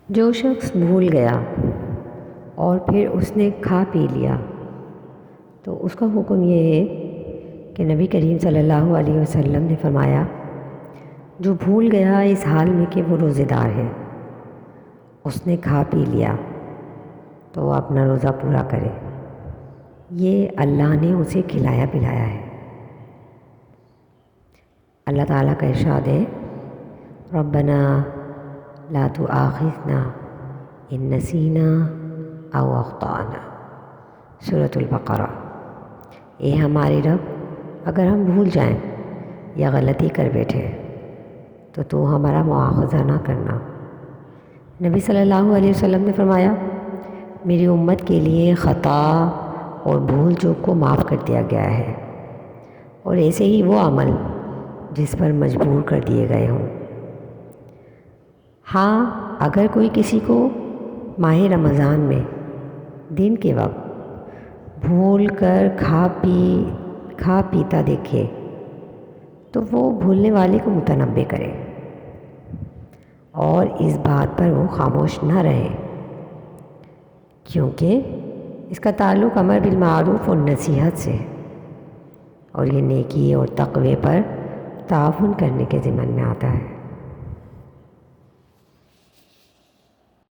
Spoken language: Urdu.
جو شخص بھول گیا اور پھر اس نے کھا پی لیا تو اس کا حکم یہ ہے کہ نبی کریم صلی اللہ علیہ وسلم نے فرمایا، جو بھول گیا اس حال میں کہ وہ روزے دار ہے، اس نے کھا پی لیا تو وہ اپنا روزہ پورا کرے، یہ اللہ نے اسے کھلایا پلایا ہے۔ اللہ تعالیٰ کا ارشاد ہے، ربنا لا تؤاخذنا ان نسینا او اخطأنا، سورۃ البقرہ۔ اے ہمارے رب، اگر ہم بھول جائیں یا غلطی کر بیٹھے تو ہمارا مواخذہ نہ کرنا۔ نبی صلی اللہ علیہ وسلم نے فرمایا، میری امت کے لیے خطا اور بھول چوک کو معاف کر دیا گیا ہے، اور ایسے ہی وہ عمل جس پر مجبور کر دیے گئے ہوں۔ ہاں، اگر کوئی کسی کو ماہ رمضان میں دن کے وقت بھول کر کھا پیتا دیکھے تو وہ بھولنے والے کو متنبہ کرے اور اس بات پر وہ خاموش نہ رہے، کیونکہ اس کا تعلق امر بالمعروف اور نصیحت سے ہے، اور یہ نیکی اور تقوی پر تعاون کرنے کے ضمن میں آتا ہے۔